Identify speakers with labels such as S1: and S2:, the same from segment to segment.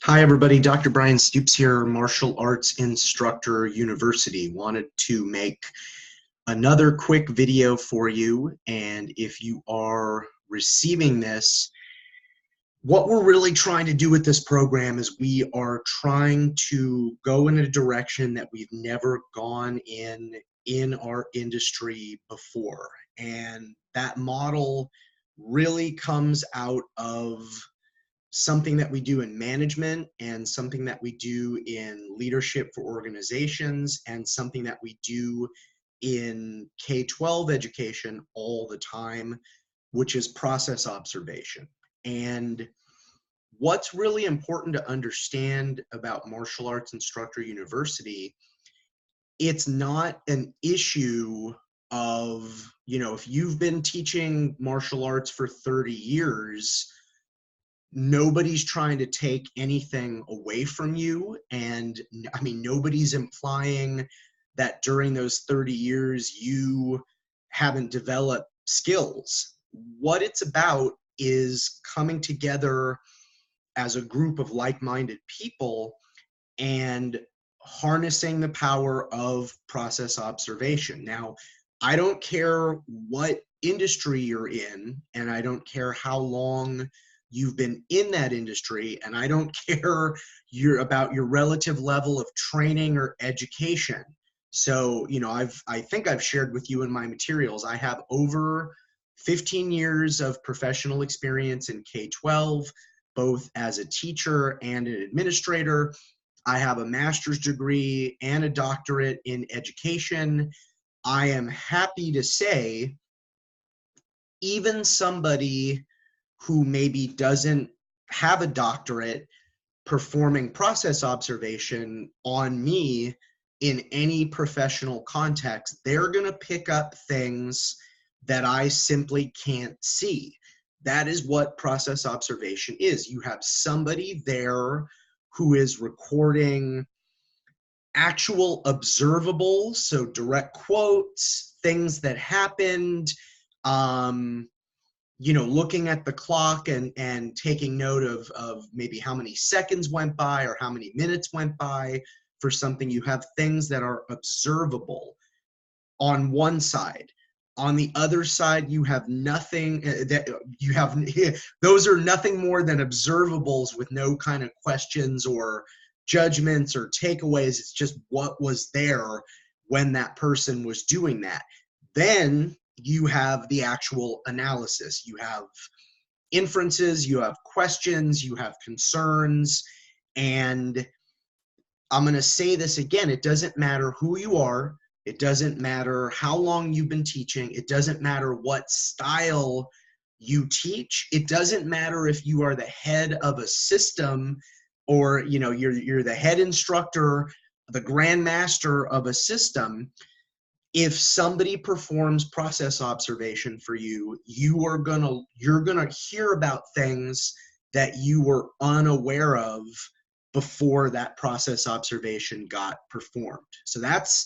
S1: Hi, everybody. Dr. Bryan Stoops here, martial arts instructor, university. Wanted to make another quick video for you. And if you are receiving this, what we're really trying to do with this program is we are trying to go in a direction that we've never gone in our industry before. And that model really comes out of something that we do in management and something that we do in leadership for organizations and something that we do in K-12 education all the time, which is process observation. And what's really important to understand about Martial Arts Instructor University, it's not an issue of, if you've been teaching martial arts for 30 years, nobody's trying to take anything away from you. And I mean, nobody's implying that during those 30 years you haven't developed skills. What it's about is coming together as a group of like-minded people and harnessing the power of process observation. Now, I don't care what industry you're in, and I don't care how long you've been in that industry, and I don't care about your relative level of training or education. So, I think I've shared with you in my materials, I have over 15 years of professional experience in K-12, both as a teacher and an administrator. I have a master's degree and a doctorate in education. I am happy to say, even somebody who maybe doesn't have a doctorate performing process observation on me in any professional context, they're going to pick up things that I simply can't see. That is what process observation is. You have somebody there who is recording actual observables, so direct quotes, things that happened, looking at the clock and taking note of maybe how many seconds went by or how many minutes went by for something. You have things that are observable on one side. On the other side, you have nothing those are nothing more than observables with no kind of questions or judgments or takeaways. It's just what was there when that person was doing that. Then you have the actual analysis. You have inferences, you have questions, you have concerns. And I'm going to say this again, it doesn't matter who you are. It doesn't matter how long you've been teaching. It doesn't matter what style you teach. It doesn't matter if you are the head of a system or you're the head instructor, the grandmaster of a system. If somebody performs process observation for you, you're gonna hear about things that you were unaware of before that process observation got performed. So that's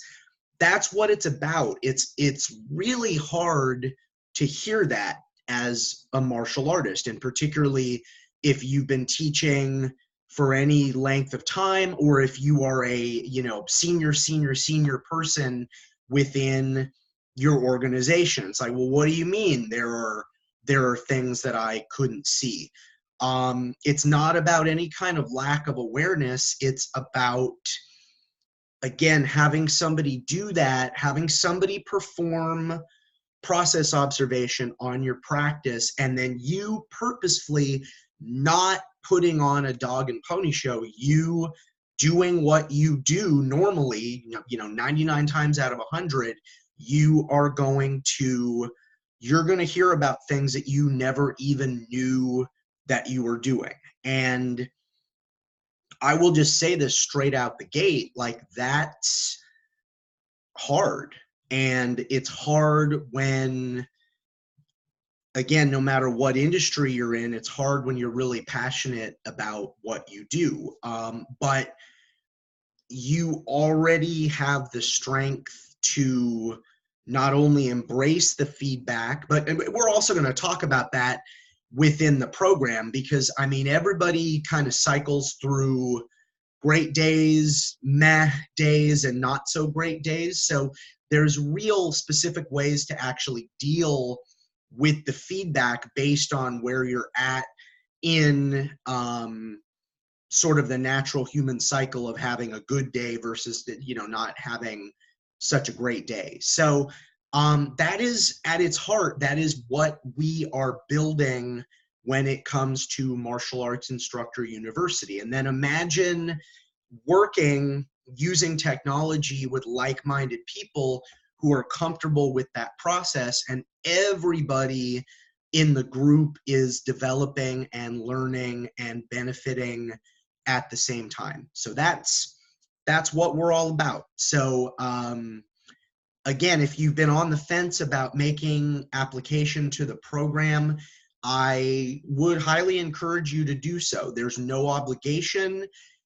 S1: what it's about. It's really hard to hear that as a martial artist, and particularly if you've been teaching for any length of time, or if you are a senior person within your organization. It's like, well, what do you mean there are things that I couldn't see? It's not about any kind of lack of awareness. It's about, again, having somebody do that, having somebody perform process observation on your practice, and then you purposefully not putting on a dog and pony show, you doing what you do normally, 99 times out of 100, you're going to hear about things that you never even knew that you were doing. And I will just say this straight out the gate, like, that's hard. And it's hard when, again, no matter what industry you're in, it's hard when you're really passionate about what you do. But you already have the strength to not only embrace the feedback, but we're also going to talk about that within the program, because I mean, everybody kind of cycles through great days, meh days, and not so great days. So there's real specific ways to actually deal with the feedback based on where you're at in sort of the natural human cycle of having a good day versus the, not having such a great day. So that is at its heart, that is what we are building when it comes to Martial Arts Instructor University. And then imagine working using technology with like-minded people who are comfortable with that process, and everybody in the group is developing and learning and benefiting at the same time. So that's what we're all about. So again, if you've been on the fence about making application to the program, I would highly encourage you to do so. There's no obligation.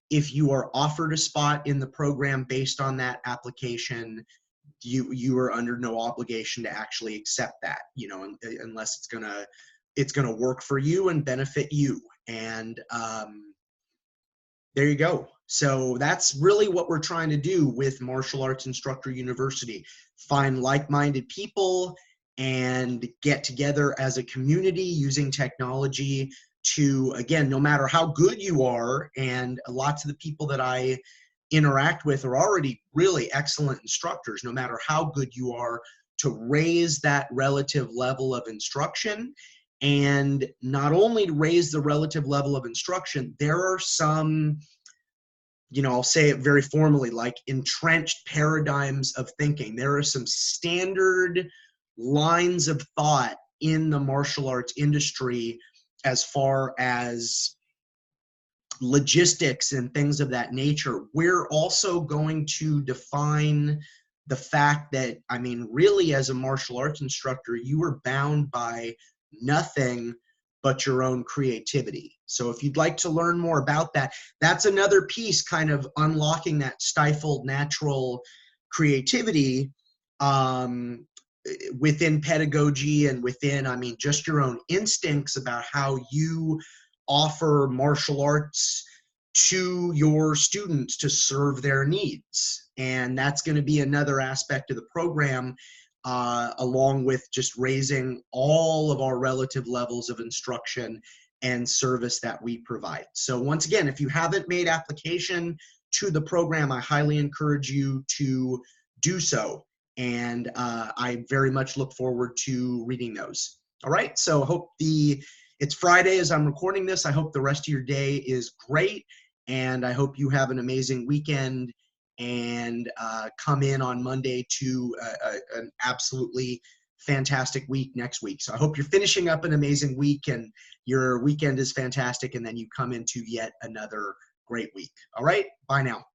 S1: If you are offered a spot in the program based on that application, you are under no obligation to actually accept that, unless it's gonna work for you and benefit you. And there you go. So that's really what we're trying to do with Martial Arts Instructor University. Find like-minded people and get together as a community using technology to, again, no matter how good you are, and lots of the people that I interact with are already really excellent instructors, no matter how good you are, to raise that relative level of instruction. And not only to raise the relative level of instruction, there are some, I'll say it very formally, like entrenched paradigms of thinking. There are some standard lines of thought in the martial arts industry as far as logistics and things of that nature. We're also going to define the fact that, I mean, really, as a martial arts instructor, you are bound by nothing but your own creativity. So if you'd like to learn more about that, that's another piece, kind of unlocking that stifled natural creativity within pedagogy and within, I mean, just your own instincts about how you offer martial arts to your students to serve their needs. And that's going to be another aspect of the program, along with just raising all of our relative levels of instruction and service that we provide. So once again, if you haven't made application to the program, I highly encourage you to do so. And I very much look forward to reading those. All right, so I hope it's Friday as I'm recording this. I hope the rest of your day is great, and I hope you have an amazing weekend, and come in on Monday to an absolutely fantastic week next week. So I hope you're finishing up an amazing week and your weekend is fantastic, and then you come into yet another great week. All right, bye now.